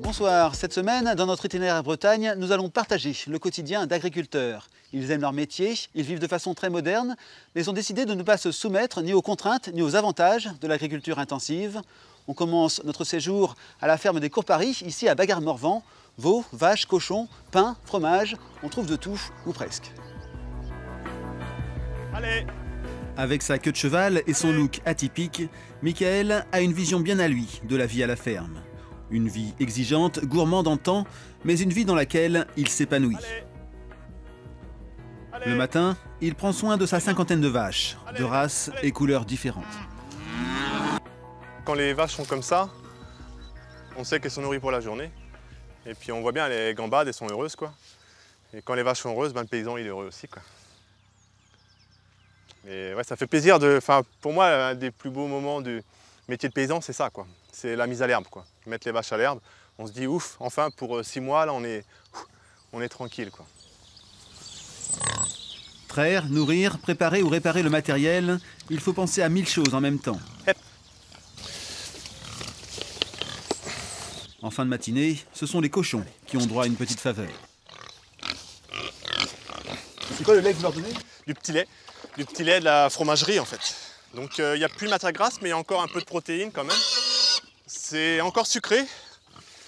Bonsoir, cette semaine, dans notre itinéraire Bretagne, nous allons partager le quotidien d'agriculteurs. Ils aiment leur métier, ils vivent de façon très moderne, mais ont décidé de ne pas se soumettre ni aux contraintes ni aux avantages de l'agriculture intensive. On commence notre séjour à la ferme des Cours-Paris, ici à Bagarre-Morvan. Veaux, vaches, cochons, pain, fromage, on trouve de tout, ou presque. Allez! Avec sa queue de cheval et son look atypique, Michael a une vision bien à lui de la vie à la ferme. Une vie exigeante, gourmande en temps, mais une vie dans laquelle il s'épanouit. Le matin, il prend soin de sa cinquantaine de vaches, de races et couleurs différentes. Quand les vaches sont comme ça, on sait qu'elles sont nourries pour la journée. Et puis on voit bien, les gambades, elles sont heureuses, quoi. Et quand les vaches sont heureuses, ben, le paysan il est heureux aussi, quoi. Et ouais, ça fait plaisir pour moi, un des plus beaux moments du métier de paysan, c'est ça, quoi. C'est la mise à l'herbe, quoi. Mettre les vaches à l'herbe, on se dit ouf, enfin pour 6 mois, là, on est tranquille, quoi. Traire, nourrir, préparer ou réparer le matériel, il faut penser à 1000 choses en même temps. En fin de matinée, ce sont les cochons qui ont droit à une petite faveur. C'est quoi le lait que vous leur donnez? Du petit lait de la fromagerie en fait. Donc il n'y a plus de matière grasse, mais il y a encore un peu de protéines quand même. C'est encore sucré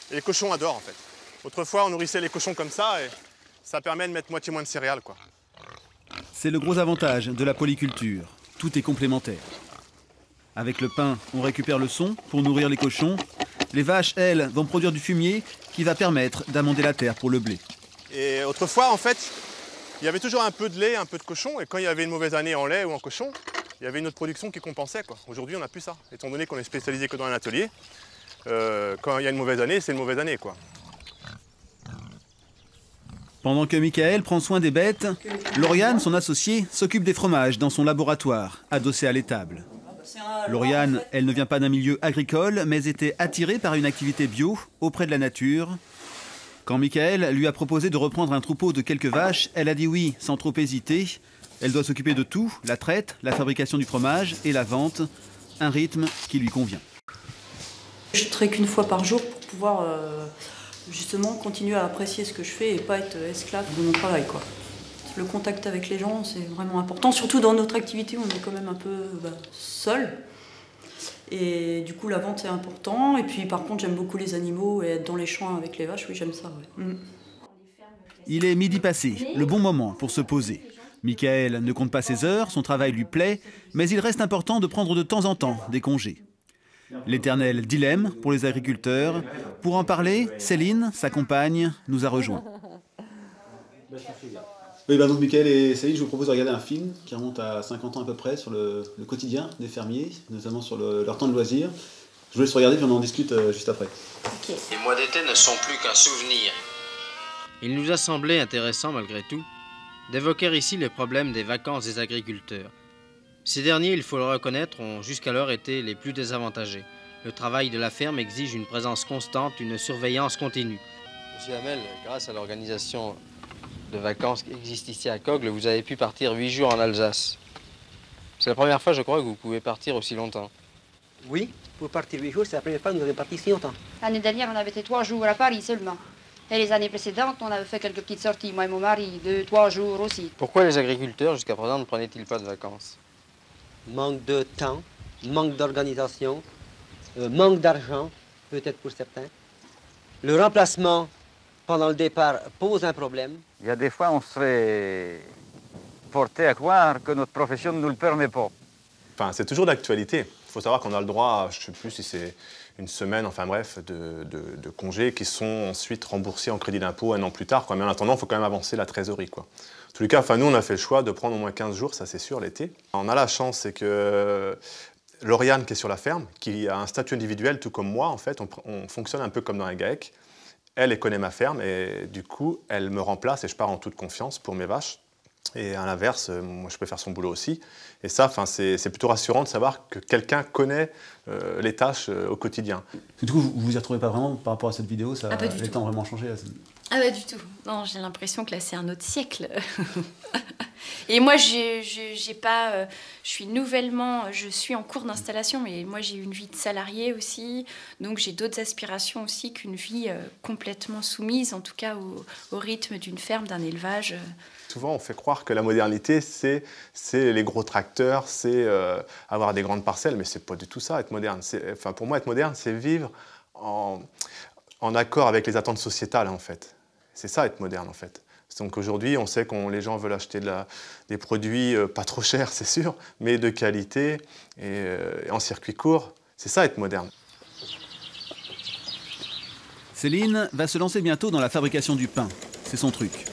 et les cochons adorent en fait. Autrefois on nourrissait les cochons comme ça et ça permet de mettre moitié moins de céréales, quoi. C'est le gros avantage de la polyculture. Tout est complémentaire. Avec le pain, on récupère le son pour nourrir les cochons. Les vaches, elles, vont produire du fumier qui va permettre d'amender la terre pour le blé. Et autrefois, en fait, il y avait toujours un peu de lait, un peu de cochon. Et quand il y avait une mauvaise année en lait ou en cochon, il y avait une autre production qui compensait, quoi. Aujourd'hui, on n'a plus ça. Étant donné qu'on est spécialisé que dans un atelier, quand il y a une mauvaise année, c'est une mauvaise année, quoi. Pendant que Michael prend soin des bêtes, Lauriane, son associée, s'occupe des fromages dans son laboratoire, adossé à l'étable. Lauriane, elle ne vient pas d'un milieu agricole, mais était attirée par une activité bio, auprès de la nature. Quand Michael lui a proposé de reprendre un troupeau de quelques vaches, elle a dit oui, sans trop hésiter. Elle doit s'occuper de tout, la traite, la fabrication du fromage et la vente, un rythme qui lui convient. Je traite qu'une fois par jour pour pouvoir justement continuer à apprécier ce que je fais et pas être esclave de mon travail, quoi. Le contact avec les gens, c'est vraiment important, surtout dans notre activité, on est quand même un peu seul. Et du coup, la vente est important. Et puis, par contre, j'aime beaucoup les animaux et être dans les champs avec les vaches, oui, j'aime ça. Ouais. Il est midi passé, le bon moment pour se poser. Michael ne compte pas ses heures, son travail lui plaît, mais il reste important de prendre de temps en temps des congés. L'éternel dilemme pour les agriculteurs. Pour en parler, Céline, sa compagne, nous a rejoints. Oui, donc Michael et Céline, je vous propose de regarder un film qui remonte à 50 ans à peu près sur le quotidien des fermiers, notamment sur leur temps de loisir. Je vous laisse regarder puis on en discute juste après. Okay. Les mois d'été ne sont plus qu'un souvenir. Il nous a semblé intéressant, malgré tout, d'évoquer ici les problèmes des vacances des agriculteurs. Ces derniers, il faut le reconnaître, ont jusqu'alors été les plus désavantagés. Le travail de la ferme exige une présence constante, une surveillance continue. Monsieur Hamel, grâce à l'organisation de vacances qui existe ici à Cogle, vous avez pu partir 8 jours en Alsace. C'est la première fois, je crois, que vous pouvez partir aussi longtemps. Oui, pour partir 8 jours, c'est la première fois que nous avons parti si longtemps. L'année dernière, on avait été 3 jours à Paris seulement. Et les années précédentes, on avait fait quelques petites sorties, moi et mon mari, 2-3 jours aussi. Pourquoi les agriculteurs, jusqu'à présent, ne prenaient-ils pas de vacances? Manque de temps, manque d'organisation, manque d'argent, peut-être pour certains. Le remplacement pendant le départ pose un problème. Il y a des fois, on serait porté à croire que notre profession ne nous le permet pas. Enfin, c'est toujours d'actualité. Il faut savoir qu'on a le droit, je ne sais plus si c'est une semaine, enfin bref, de congés qui sont ensuite remboursés en crédit d'impôt un an plus tard, quoi. Mais en attendant, il faut quand même avancer la trésorerie, quoi. En tous les cas, enfin, nous, on a fait le choix de prendre au moins 15 jours, ça c'est sûr, l'été. On a la chance, c'est que Lauriane, qui est sur la ferme, qui a un statut individuel, tout comme moi, en fait, on fonctionne un peu comme dans un GAEC. Elle connaît ma ferme et du coup, elle me remplace et je pars en toute confiance pour mes vaches. Et à l'inverse, moi, je peux faire son boulot aussi. Et ça, c'est plutôt rassurant de savoir que quelqu'un connaît les tâches au quotidien. Du coup, vous vous y retrouvez pas vraiment par rapport à cette vidéo, les temps ont vraiment changé là. Ah bah du tout. Non, j'ai l'impression que là, c'est un autre siècle. Et moi, je suis en cours d'installation, mais moi j'ai une vie de salarié aussi, donc j'ai d'autres aspirations aussi qu'une vie complètement soumise, en tout cas au rythme d'une ferme, d'un élevage. Souvent, on fait croire que la modernité, c'est les gros tracteurs, c'est avoir des grandes parcelles, mais c'est pas du tout ça, être moderne. Enfin, pour moi, être moderne, c'est vivre en accord avec les attentes sociétales, en fait. C'est ça, être moderne, en fait. Donc aujourd'hui, on sait que les gens veulent acheter des produits pas trop chers, c'est sûr, mais de qualité et en circuit court. C'est ça, être moderne. Céline va se lancer bientôt dans la fabrication du pain. C'est son truc.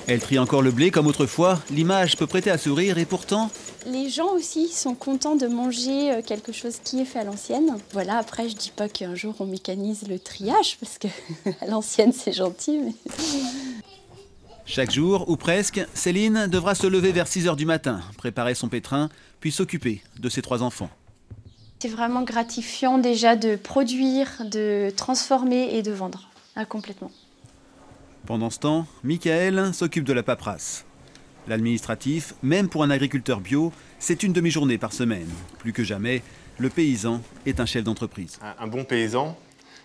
Elle trie encore le blé comme autrefois. L'image peut prêter à sourire et pourtant... Les gens aussi sont contents de manger quelque chose qui est fait à l'ancienne. Voilà, après je dis pas qu'un jour on mécanise le triage parce que à l'ancienne c'est gentil. Mais... Chaque jour, ou presque, Céline devra se lever vers 6 h du matin, préparer son pétrin, puis s'occuper de ses 3 enfants. C'est vraiment gratifiant déjà de produire, de transformer et de vendre. Ah, complètement. Pendant ce temps, Michael s'occupe de la paperasse. L'administratif, même pour un agriculteur bio, c'est une demi-journée par semaine. Plus que jamais, le paysan est un chef d'entreprise. Un bon paysan,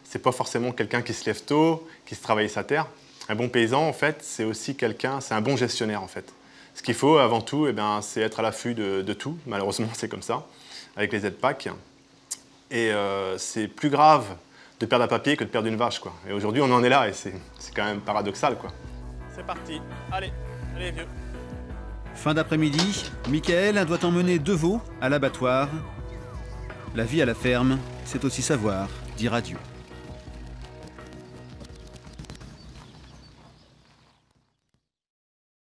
c'est pas forcément quelqu'un qui se lève tôt, qui se travaille sa terre. Un bon paysan, en fait, c'est aussi quelqu'un, c'est un bon gestionnaire, en fait. Ce qu'il faut, avant tout, c'est être à l'affût de tout. Malheureusement, c'est comme ça, avec les aides PAC. Et c'est plus grave de perdre un papier que de perdre une vache, quoi. Et aujourd'hui, on en est là, et c'est quand même paradoxal, quoi. C'est parti. Allez, vieux. Fin d'après-midi, Michael doit emmener 2 veaux à l'abattoir. La vie à la ferme, c'est aussi savoir dire adieu.